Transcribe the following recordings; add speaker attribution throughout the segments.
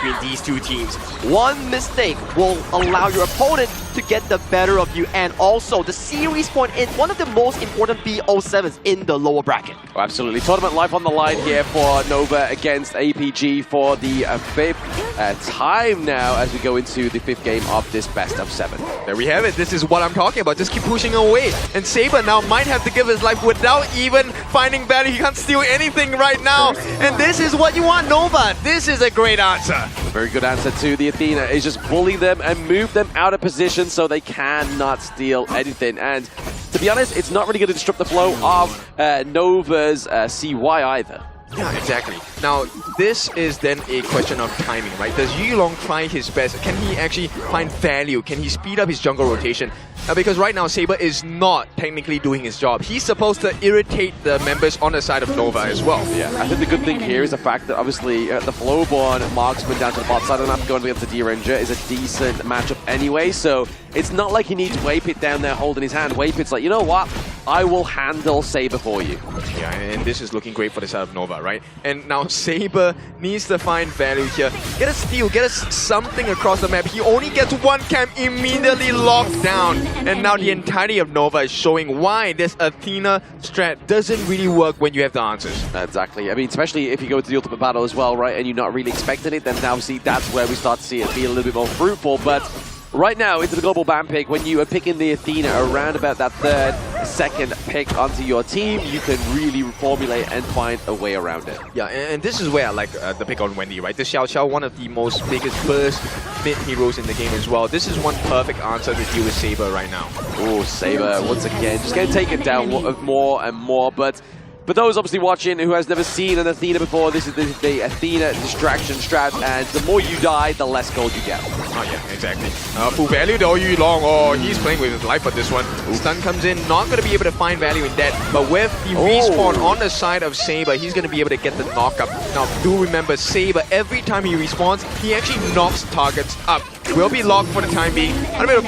Speaker 1: between these two teams. One mistake will allow your opponent to get the better of you, and also the series point in one of the most important BO7s in the lower bracket.
Speaker 2: Oh, absolutely. Tournament life on the line here for Nova against APG for the fifth time now as we go into the fifth game of this best of 7.
Speaker 3: There we have it. This is what I'm talking about. Just keep pushing away. And Saber now might have to give his life without even finding value. He can't steal anything right now. And this is what you want, Nova. This is a great answer.
Speaker 2: A very good answer to the Athena is just bully them and move them out of position so they cannot steal anything. And to be honest, it's not really going to disrupt the flow of Nova's CY either.
Speaker 3: Yeah, exactly. Now, this is then a question of timing, right? Does Yulong try his best? Can he actually find value? Can he speed up his jungle rotation? Because right now, Saber is not technically doing his job. He's supposed to irritate the members on the side of Nova as well.
Speaker 2: Yeah, I think the good thing here is the fact that obviously the Flowborn marksman down to the bot side of the map going against the D-Ranger is a decent matchup anyway, so it's not like he needs Waypit down there holding his hand. Waypit's like, you know what? I will handle Saber for you.
Speaker 3: Yeah, and this is looking great for the side of Nova, right? And now Saber needs to find value here. Get a steal, get us something across the map. He only gets one camp immediately locked down. And now the entirety of Nova is showing why this Athena strat doesn't really work when you have the answers.
Speaker 2: Exactly. I mean, especially if you go to the ultimate battle as well, right? And you're not really expecting it, then obviously that's where we start to see it be a little bit more fruitful. But right now, into the global ban pick, when you are picking the Athena around about that third, second pick onto your team, you can really formulate and find a way around it.
Speaker 3: Yeah, and this is where I like the pick on Wendy, right? This Xiao Xiao, one of the most biggest burst mid heroes in the game as well. This is one perfect answer to deal with Saber right now.
Speaker 2: Oh, Saber, once again, just going to take it down more and more, but for those obviously watching who has never seen an Athena before, this is the Athena distraction strat, and the more you die, the less gold you get.
Speaker 3: Oh yeah, exactly. Full value though, Yulong. Oh, he's playing with his life for this one. Stun comes in, not going to be able to find value in that, but with the respawn on the side of Saber, he's going to be able to get the knock-up. Now, do remember, Saber, every time he respawns, he actually knocks targets up. Will be locked for the time being. Unable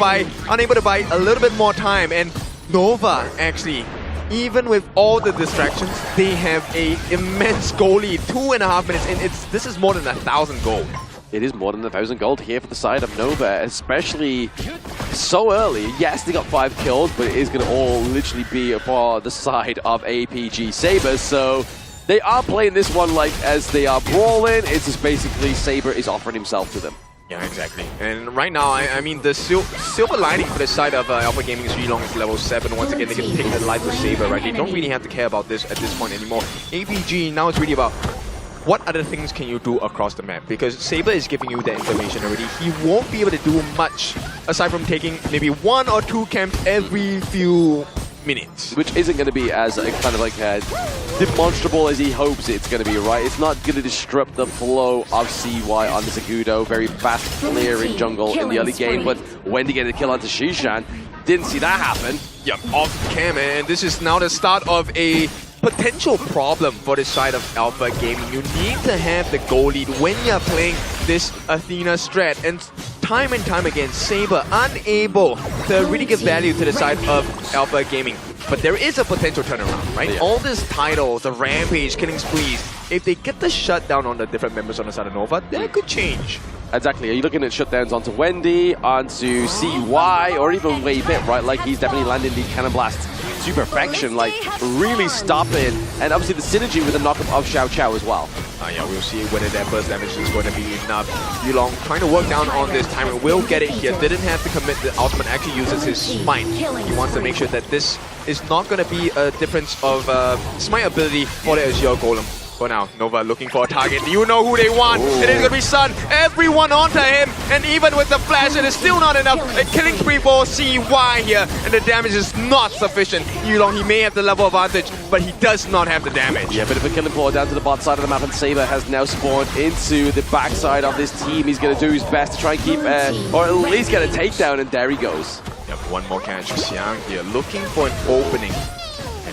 Speaker 3: to buy a little bit more time, and Nova actually, even with all the distractions, they have a immense goal lead, 2.5 minutes, and this is more than 1,000 gold.
Speaker 2: It is more than 1,000 gold here for the side of Nova, especially so early. Yes, they got 5 kills, but it is going to all literally be for the side of APG Saber, so they are playing this one like as they are brawling. It's just basically Saber is offering himself to them.
Speaker 3: Yeah, exactly. And right now, I mean, the silver lining for the side of Alpha Gaming's Yulong is level 7. Once again, they can take the life of Saber, right? They don't really have to care about this at this point anymore. APG, now it's really about what other things can you do across the map? Because Saber is giving you that information already. He won't be able to do much aside from taking maybe 1 or 2 camps every few minutes.
Speaker 2: Which isn't going to be as kind of like demonstrable as he hopes it's going to be, right? It's not going to disrupt the flow of CY on the Segudo. Very fast clearing jungle in the early game, but Wendy getting a kill onto Shishan. Didn't see that happen.
Speaker 3: Yep, off cam, and this is now the start of a potential problem for the side of Alpha Gaming. You need to have the goal lead when you're playing this Athena strat, and time again, Saber unable to really give value to the side of Alpha Gaming. But there is a potential turnaround, right?
Speaker 2: Yeah.
Speaker 3: All these titles, the Rampage, Killing Sprees, if they get the shutdown on the different members on the side of Nova, that could change.
Speaker 2: Exactly. Are you looking at shutdowns onto Wendy, onto CY, or even Waypit, right? Like, he's definitely landing the Cannon Blast to perfection, like, really stopping. And obviously the synergy with the knockup of Xiao Qiao as well.
Speaker 3: Yeah, we'll see whether that burst damage is going to be enough. Yulong trying to work down on this timer, will get it here. Didn't have to commit. The ultimate actually uses his smite. He wants to make sure that this is not going to be a difference of smite ability for the Azure Golem. For now, Nova looking for a target. You know who they want. Ooh. It is going to be Sun. Everyone onto him. And even with the flash, it is still not enough. A killing spree for CY here. And the damage is not sufficient. Yulong, he may have the level advantage, but he does not have the damage.
Speaker 2: Yeah, a bit of a killing blow down to the bot side of the map. And Saber has now spawned into the backside of this team. He's going to do his best to try and keep, or at least get a takedown. And there he goes.
Speaker 3: Yep, one more catch. Xiang here looking for an opening.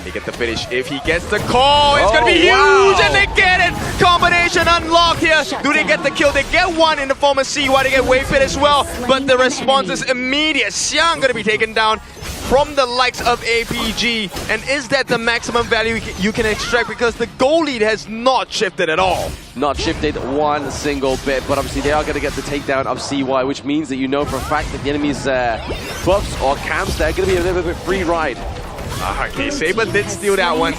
Speaker 3: They get the finish. If he gets the call, it's going to be huge, wow. And they get it! Combination unlocked here. Do they get the kill? They get one in the form of CY. They get Waypit as well, but the response is immediate. Xiang going to be taken down. from the likes of APG. And is that the maximum value you can extract? Because the goal lead has not shifted at all.
Speaker 2: Not shifted one single bit, but obviously they are going to get the takedown of CY, which means that you know for a fact that the enemy's buffs or camps, they're going to be a little bit free ride.
Speaker 3: Okay, Saber did steal that one.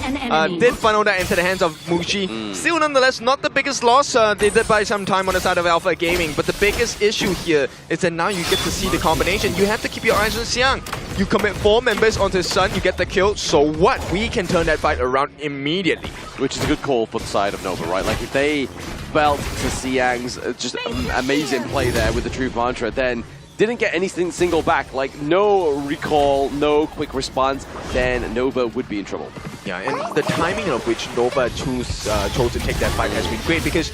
Speaker 3: Did funnel that into the hands of Muji. Still, nonetheless, not the biggest loss. They did buy some time on the side of Alpha Gaming. But the biggest issue here is that now you get to see the combination. You have to keep your eyes on Xiang. You commit 4 members onto Sun, you get the kill. So what? We can turn that fight around immediately.
Speaker 2: Which is a good call for the side of Nova, right? Like if they felt to Xiang's just amazing play there with the Truth Mantra, then didn't get anything single back, like no recall, no quick response, then Nova would be in trouble.
Speaker 3: Yeah, and the timing of which Nova chose to take that fight has been great because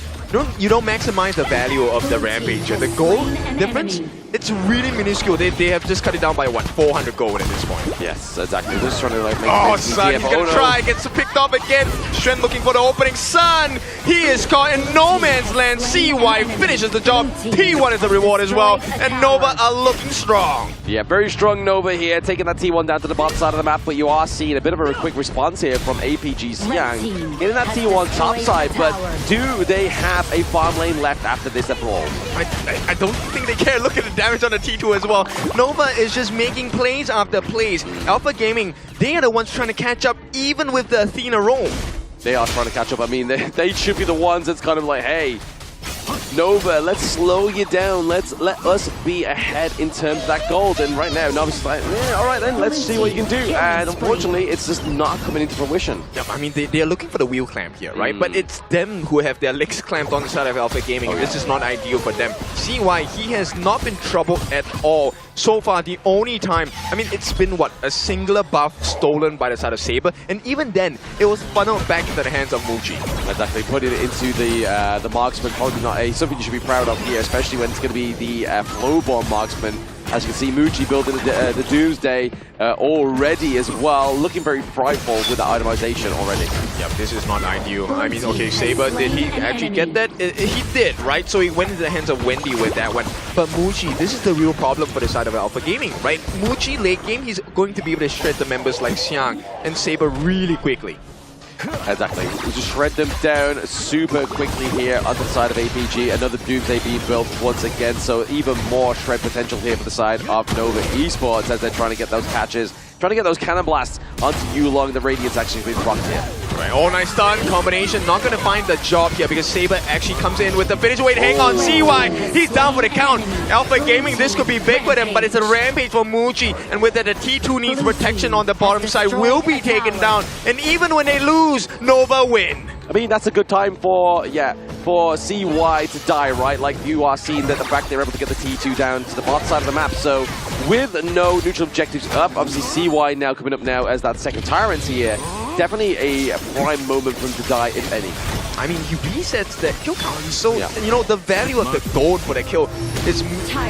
Speaker 3: you don't maximize the value of the Rampager. The gold difference, it's really minuscule. They have just cut it down by what, 400 gold at this point.
Speaker 2: Yes, exactly. They're just trying to like make
Speaker 3: Sun, he's gonna try, gets picked up again. Shen looking for the opening. Sun, he is caught in no man's land. CY finishes the job. T1 is the reward as well, and Nova are looking strong.
Speaker 2: Yeah, very strong Nova here, taking that T1 down to the bottom side of the map, but you are seeing a bit of a quick response here from APG Xiang. Getting that T1 top side, but do they have a farm lane left after this at all?
Speaker 3: I don't think they care. Look at the damage on the T2 as well. Nova is just making plays after plays. Alpha Gaming, they are the ones trying to catch up even with the Athena roam.
Speaker 2: They are trying to catch up. I mean, they should be the ones that's kind of like, hey, Nova, let's slow you down. Let us be ahead in terms of that gold. And right now, Nova's like, yeah, all right then, let's see what you can do. And unfortunately, it's just not coming into fruition.
Speaker 3: Yeah, I mean, they are looking for the wheel clamp here, right? But it's them who have their legs clamped on the side of Alpha Gaming. This is not ideal for them. CY, he has not been troubled at all. So far, the only time, I mean, it's been what, a singular buff stolen by the side of Saber, and even then, it was funneled back into the hands of Muji.
Speaker 2: Exactly, putting it into the marksman, probably not something you should be proud of here, especially when it's going to be the flow-bomb marksman. As you can see, Muji building the Doomsday already as well, looking very frightful with the itemization already.
Speaker 3: Yep, this is not ideal. I mean, okay, Saber, did he actually get that? He did, right? So he went into the hands of Wendy with that one. But Muji, this is the real problem for the side of Alpha Gaming, right? Muji late game, he's going to be able to shred the members like Xiang and Saber really quickly.
Speaker 2: Exactly. We just shred them down super quickly here on the side of APG. Another Doomsday being built once again, so even more shred potential here for the side of Nova Esports as they're trying to get those catches, trying to get those cannon blasts onto Yulong. The Radiant's actually been rocked here.
Speaker 3: Right, oh, nice stun combination. Not going to find the job here because Saber actually comes in with the finish. Wait, hang on, CY. He's down for the count. Alpha Gaming, this could be big for them, but it's a rampage for Muji. And with that, the T2 needs protection on the bottom side, will be taken down. And even when they lose, Nova win.
Speaker 2: I mean, that's a good time for, for CY to die, right? Like, you are seeing that the fact they're able to get the T2 down to the bottom side of the map. So, with no neutral objectives up, obviously CY now coming up now as that second Tyrant here. Definitely a prime moment for him to die, if any.
Speaker 3: I mean, he resets the kill count, so, you know, the value of the gold for the kill is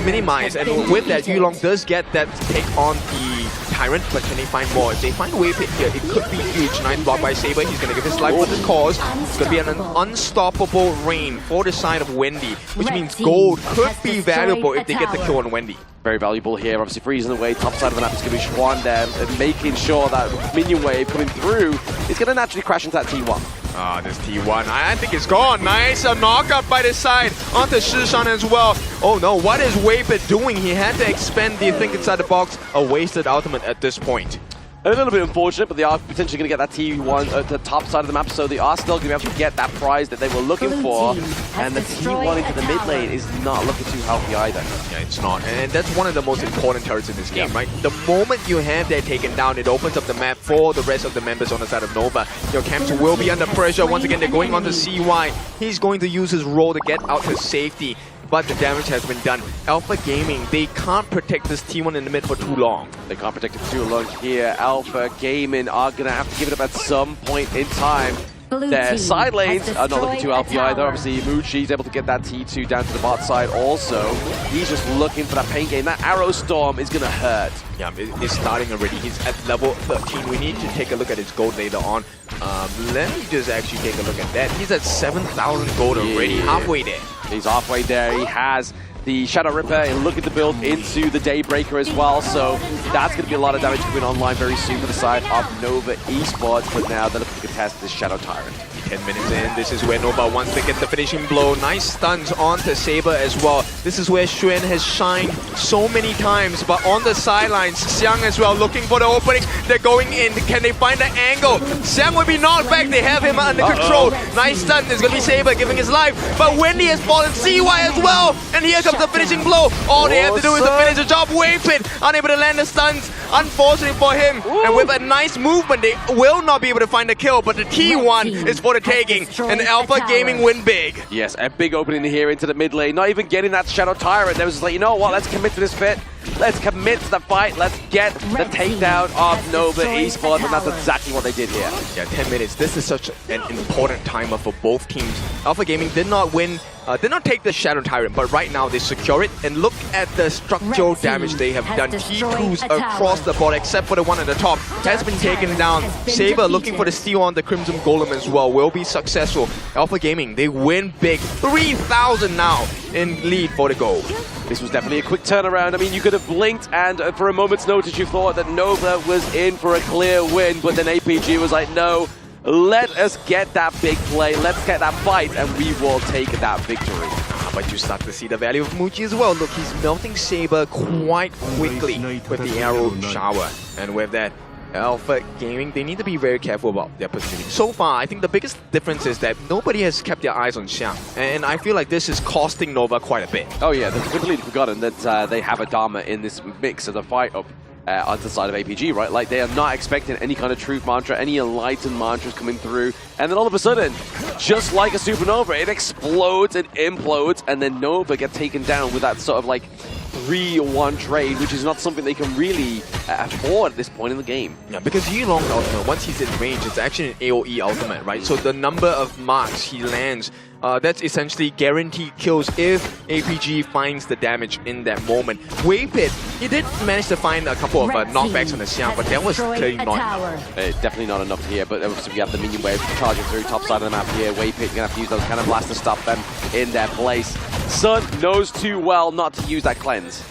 Speaker 3: minimized. And with that, Yulong does get that take on the Tyrant, but can they find more? If they find Wave Hit here, it could be huge. Nice block by Saber. He's going to give his life for this cause. It's going to be an unstoppable reign for the side of Wendy, which means gold could be valuable if they get the kill on Wendy.
Speaker 2: Very valuable here, obviously freezing away. Top side of the map is going to be Schwan there, and making sure that minion wave coming through is going to naturally crash into that T1.
Speaker 3: Ah, this T1, I think it's gone. Nice, a knockout by the side onto Shishan as well. Oh no, what is Waypit doing? He had to expend the Think Inside the Box, a wasted ultimate at this point.
Speaker 2: A little bit unfortunate, but they are potentially going to get that T1 at the top side of the map, so they are still going to be able to get that prize that they were looking for. And the T1 into the mid lane is not looking too healthy either.
Speaker 3: Yeah, it's not. And that's one of the most important turrets in this game, right? The moment you have that taken down, it opens up the map for the rest of the members on the side of Nova. Your camps will be under pressure. Once again, they're going on to CY. He's going to use his role to get out to safety. But the damage has been done. Alpha Gaming, they can't protect this T1 in the mid for too long.
Speaker 2: They can't protect it for too long here. Alpha Gaming are going to have to give it up at some point in time. Their side lanes are not looking too healthy either. Obviously, Muji's able to get that T2 down to the bot side also. He's just looking for that pain game. That Arrow Storm is going to hurt.
Speaker 3: Yeah, it's starting already. He's at level 13. We need to take a look at his gold later on. Let me just actually take a look at that. He's at 7,000 gold already, halfway there.
Speaker 2: He's halfway there. He has the Shadow Ripper looking to build into the Daybreaker as well, so that's going to be a lot of damage coming online very soon for the side of Nova Esports, but now they're looking to contest this Shadow Tyrant.
Speaker 3: 10 minutes in, this is where Nova wants to get the finishing blow. Nice stuns onto Saber as well. This is where Xuan has shined so many times, but on the sidelines, Xiang as well looking for the opening. They're going in. Can they find the angle? Xiang will be knocked back. They have him under control. Nice stun. There's going to be Saber giving his life, but Wendy has fallen. CY as well, and here comes the finishing blow. All they have to do is to finish the job. Waypit unable to land the stuns, unfortunately for him. And with a nice movement, they will not be able to find the kill, but the T1 is for the taking, and Alpha Gaming win big.
Speaker 2: Yes, a big opening here into the mid lane, not even getting that Shadow Tyrant. They was just like, you know what, let's commit to this fit. Let's commit to the fight. Let's get the takedown of Nova Esports, and that's exactly what they did here.
Speaker 3: Yeah, 10 minutes. This is such an important timer for both teams. Alpha Gaming did not win, did not take the Shadow Tyrant, but right now they secure it. And look at the structural damage they have done. T2s across the board, except for the one at the top, has been taken down. Saber looking for the steal on the Crimson Golem as well, will be successful. Alpha Gaming, they win big. 3,000 now in lead for the goal.
Speaker 2: This was definitely a quick turnaround. I mean, you could have blinked and for a moment's notice you thought that Nova was in for a clear win, but then APG was like, no, let us get that big play, let's get that fight, and we will take that victory.
Speaker 3: But you start to see the value of Muji as well. Look, he's melting Saber quite quickly with the arrow shower. And with that, Alpha Gaming, they need to be very careful about their positioning. So far, I think the biggest difference is that nobody has kept their eyes on Xiang. And I feel like this is costing Nova quite a bit.
Speaker 2: Oh yeah, they've completely forgotten that they have a Dharma in this mix of the fight up on the side of APG, right? Like, they are not expecting any kind of truth mantra, any enlightened mantras coming through. And then all of a sudden, just like a supernova, it explodes and implodes, and then Nova get taken down with that sort of like 3-1 trade, which is not something they can really afford at this point in the game.
Speaker 3: Yeah, because Yulong's ultimate, once he's in range, it's actually an AoE ultimate, right? So the number of marks he lands, that's essentially guaranteed kills if APG finds the damage in that moment. Waypit, he did manage to find a couple of knockbacks on the Xiang, but that was clearly not enough.
Speaker 2: Definitely not enough here, but obviously we have the minion wave charging through top side of the map here. Waypit gonna have to use those cannon blasts to stop them in their place. Sun knows too well not to use that cleanse.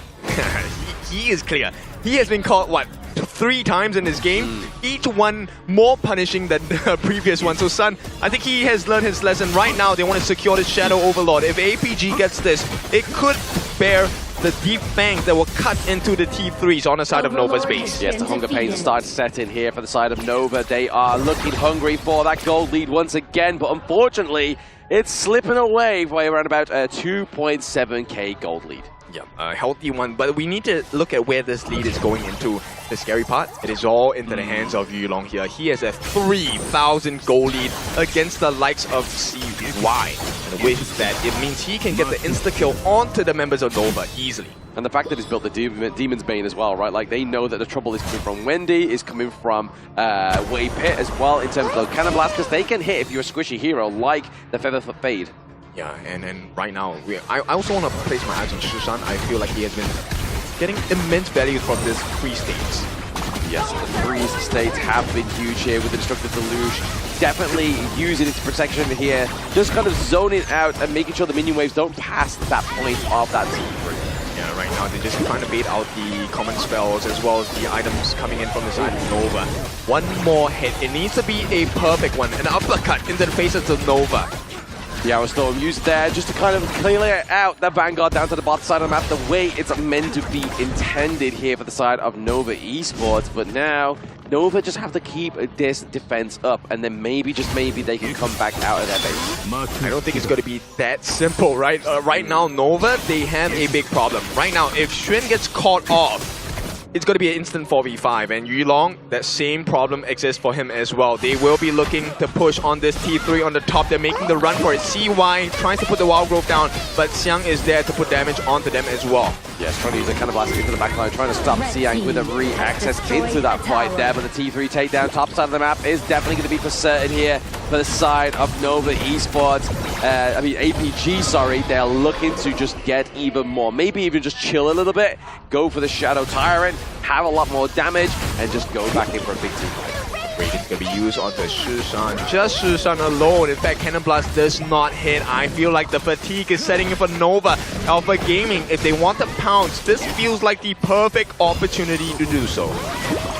Speaker 3: he is clear. He has been caught, what, 3 times in this game, each one more punishing than the previous one. So Sun, I think he has learned his lesson. Right now, they want to secure the Shadow Overlord. If APG gets this, it could bear the deep fangs that will cut into the T3s on the side of Nova's base.
Speaker 2: Yes, the hunger pains start to set in here for the side of Nova. They are looking hungry for that gold lead once again, but unfortunately, it's slipping away by around about a 2.7k gold lead.
Speaker 3: Yeah, a healthy one, but we need to look at where this lead is going into. The scary part, it is all into the hands of Yulong here. He has a 3,000 gold lead against the likes of CY. And with that, it means he can get the insta-kill onto the members of Nova easily.
Speaker 2: And the fact that he's built the Demon's Bane as well, right? Like, they know that the trouble is coming from Wendy, is coming from Waypit as well, in terms of those cannon blasts, because they can hit if you're a squishy hero, like the Featherfoot Fade.
Speaker 3: Yeah, and right now, I also want to place my eyes on Shushan. I feel like he has been getting immense value from this freeze states.
Speaker 2: Yes, the freeze states have been huge here with the Destructive Deluge. Definitely using its protection here, just kind of zoning out and making sure the minion waves don't pass that point of that T3.
Speaker 3: Yeah, right now they're just trying to bait out the common spells as well as the items coming in from the side of Nova. One more hit, it needs to be a perfect one, an uppercut into the faces of Nova.
Speaker 2: The Arrow Storm used there just to kind of clear out the Vanguard down to the bottom side of the map the way it's meant to be intended here for the side of Nova Esports. But now, Nova just have to keep this defense up, and then maybe, just maybe, they can come back out of their base.
Speaker 3: I don't think it's going to be that simple, right? Right now, Nova, they have a big problem. Right now, if Xuan gets caught off, it's going to be an instant 4v5, and Yulong, that same problem exists for him as well. They will be looking to push on this T3 on the top. They're making the run for it. CY trying to put the Wild Growth down, but Xiang is there to put damage onto them as well.
Speaker 2: Yes, trying to use a cannon blast into the backline, trying to stop Xiang with a re-access into that fight there, but the T3 takedown top side of the map is definitely going to be for certain here for the side of Nova Esports. I mean, APG, sorry, they're looking to just get even more. Maybe even just chill a little bit, go for the Shadow Tyrant, have a lot more damage, and just go back in for a big team fight.
Speaker 3: Radiant's going to be used onto Shishan. Just Shishan alone. In fact, Cannon Blast does not hit. I feel like the fatigue is setting in for Nova. Alpha Gaming, if they want to pounce, this feels like the perfect opportunity to do so.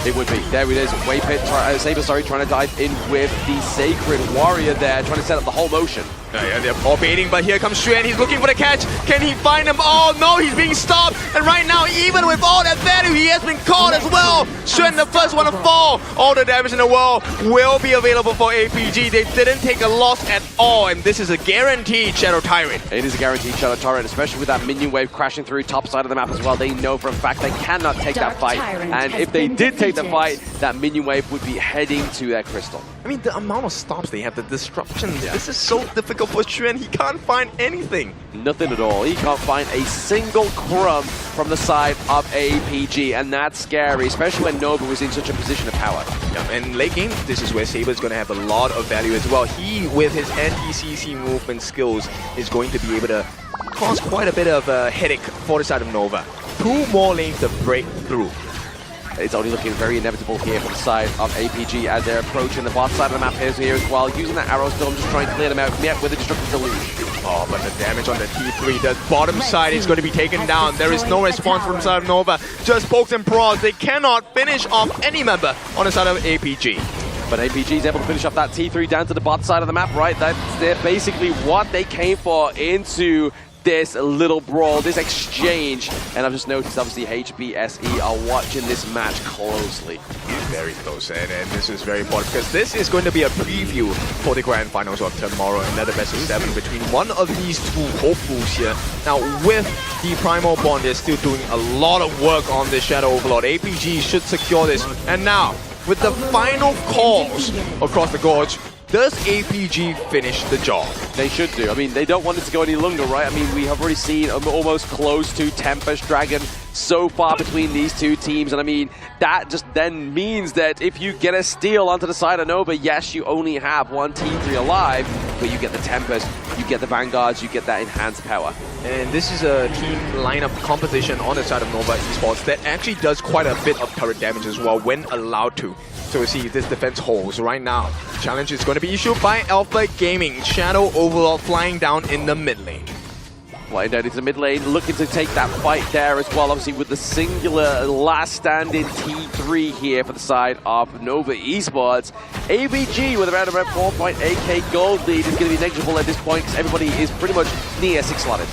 Speaker 2: It would be. There it is. Waypit, Saber, trying to dive in with the Sacred Warrior there, trying to set up the whole motion.
Speaker 3: Yeah, they're all baiting, but here comes Xuan. He's looking for the catch. Can he find him? Oh no, he's being stopped. And right now, even with all that value, he has been caught as well. Xuan, the first one to fall. All the damage in the world will be available for APG. They didn't take a loss at all, and this is a guaranteed Shadow Tyrant.
Speaker 2: It is a guaranteed Shadow Tyrant, especially with that minion wave crashing through top side of the map as well. They know for a fact they cannot take that fight, and if they did take the fight, that minion wave would be heading to their crystal.
Speaker 3: I mean, the amount of stops they have, the disruptions, this is so difficult for Xuan. He can't find anything.
Speaker 2: Nothing at all. He can't find a single crumb from the side of APG, and that's scary, especially when Nova was in such a position of power.
Speaker 3: Yeah, and late game, this is where Saber is going to have a lot of value as well. He, with his anti-CC movement skills, is going to be able to cause quite a bit of a headache for the side of Nova. 2 more lanes to break through.
Speaker 2: It's only looking very inevitable here from the side of APG as they're approaching the bot side of the map here as well. Using that arrow storm, just trying to clear them out, yet with a destructive deluge.
Speaker 3: Oh, but the damage on the T3, the bottom side is going to be taken down. There is no response from the side of Nova. Just pokes and prods. They cannot finish off any member on the side of APG.
Speaker 2: But APG is able to finish off that T3 down to the bot side of the map, right? They're basically what they came for into this little brawl, this exchange. And I've just noticed, obviously, HBSE are watching this match closely.
Speaker 3: Very close, and this is very important because this is going to be a preview for the grand finals of tomorrow. Another best of 7 between one of these two hopefuls here. Now, with the Primal Bond, they're still doing a lot of work on this Shadow Overlord. APG should secure this. And now, with the final calls across the gorge, does APG finish the job?
Speaker 2: They should do. I mean, they don't want it to go any longer, right? I mean, we have already seen almost close to Tempest Dragon so far between these two teams. And I mean, that just then means that if you get a steal onto the side of Nova, yes, you only have one T3 alive, but you get the Tempest, you get the Vanguards, you get that enhanced power.
Speaker 3: And this is a team lineup composition on the side of Nova Esports that actually does quite a bit of turret damage as well when allowed to. So we see this defense holds right now. Challenge is going to be issued by Alpha Gaming. Shadow Overlord flying down in the mid lane.
Speaker 2: Flying down into the mid lane, looking to take that fight there as well, obviously with the singular last standing T3 here for the side of Nova Esports. APG with around about 4.8k gold lead is going to be negligible at this point because everybody is pretty much near 6 slotted.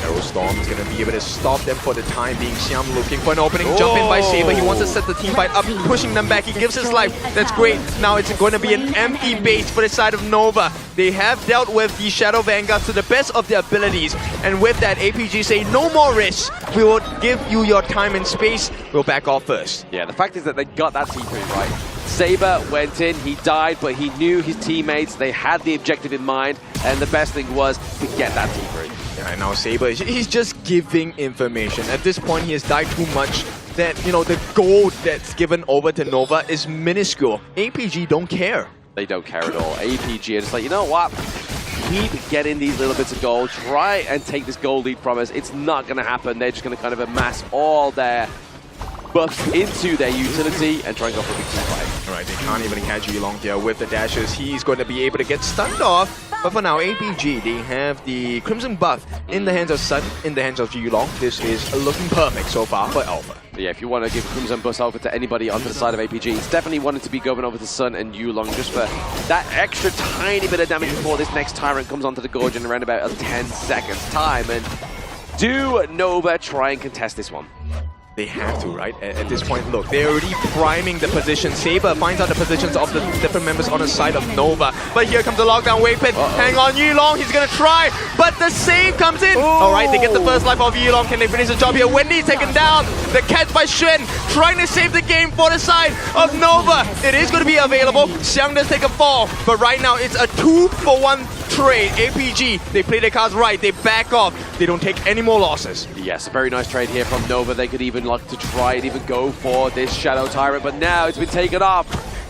Speaker 3: Arrow Storm is going to be able to stop them for the time being. Xiam looking for an opening. Jump in by Saber. He wants to set the team fight up, pushing them back. He gives his life. That's great. Now it's going to be an empty base for the side of Nova. They have dealt with the Shadow Vanguard to the best of their abilities. And with that, APG say, no more risks. We will give you your time and space. We'll back off first.
Speaker 2: Yeah, the fact is that they got that T3 right. Saber went in, he died, but he knew his teammates, they had the objective in mind, and the best thing was to get that T3.
Speaker 3: Yeah, and now Saber, he's just giving information. At this point, he has died too much that, you know, the gold that's given over to Nova is minuscule. APG don't care.
Speaker 2: They don't care at all. APG are just like, you know what? Keep getting these little bits of gold. Try and take this gold lead from us. It's not going to happen. They're just going to kind of amass all their buffs into their utility and try and go for a big team fight.
Speaker 3: Alright, they can't even catch Yulong here with the dashes. He's going to be able to get stunned off. But for now, APG, they have the Crimson buff in the hands of Sun, in the hands of Yulong. This is looking perfect so far for Alpha.
Speaker 2: Yeah, if you want to give Crimson buff over to anybody onto the side of APG, it's definitely wanted to be going over to Sun and Yulong just for that extra tiny bit of damage before this next Tyrant comes onto the gorge in around about a 10 seconds time. And do Nova try and contest this one?
Speaker 3: They have to, right? At this point, look, they're already priming the position. Saber finds out the positions of the different members on the side of Nova. But here comes the lockdown Waypit. Hang on, Yulong, he's gonna try, but the save comes in. Alright, they get the first life of Yulong. Can they finish the job here? Wendy's taken down. The catch by Xuan, trying to save the game for the side of Nova. It is gonna be available. Xiang does take a fall, but right now it's a 2-for-1 trade. APG, they play their cards right. They back off. They don't take any more losses.
Speaker 2: Yes, a very nice trade here from Nova. They could even like to try and even go for this Shadow Tyrant, but now it's been taken off.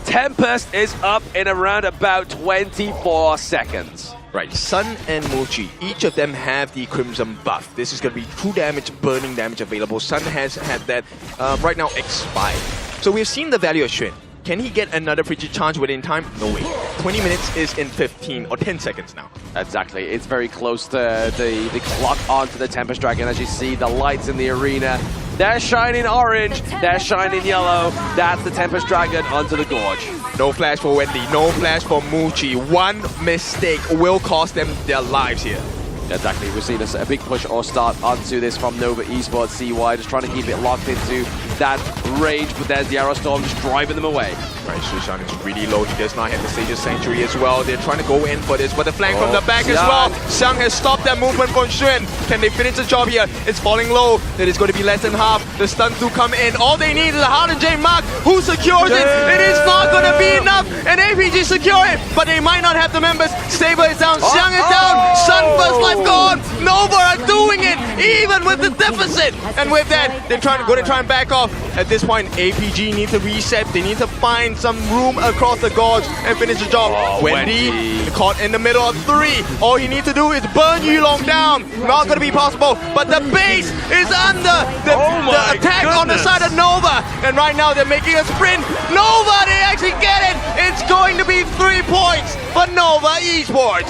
Speaker 2: Tempest is up in around about 24 seconds.
Speaker 3: Right, Sun and Mochi, each of them have the Crimson buff. This is going to be true damage, burning damage available. Sun has had that right now expired. So we've seen the value of Xuan. Can he get another free charge within time? No way. 20 minutes is in 15 or 10 seconds now.
Speaker 2: Exactly. It's very close to the clock onto the Tempest Dragon. As you see, the lights in the arena, they're shining orange, they're shining yellow. That's the Tempest Dragon onto the Gorge.
Speaker 3: No flash for Wendy, no flash for Muchi. One mistake will cost them their lives here.
Speaker 2: Exactly, we've seen a big push or start onto this from Nova Esports CY, just trying to keep it locked into that range, but there's the Arrow Storm just driving them away.
Speaker 3: Right, Shushan is really low, he does not have the Sage's Sanctuary as well. They're trying to go in for this, but the flank from the back as well. Xiang has stopped that movement from Xuan. Can they finish the job here? It's falling low, it is going to be less than half. The stuns do come in, all they need is a Hard and J mark. Who secures it? It is not going to be enough, and APG secure it, but they might not have the members. Saber is down, Xiang is down, Sun first life gone. Nova are doing it, even with the deficit. And with that, they're going to try and back off. At this point, APG need to reset. They need to find some room across the gorge and finish the job. Wendy caught in the middle of 3. All he needs to do is burn Yulong down. Not going to be possible, but the base is under the attack on the side of Nova. And right now, they're making a sprint. Nova, they actually get it. It's going to be 3 points for Nova Esports.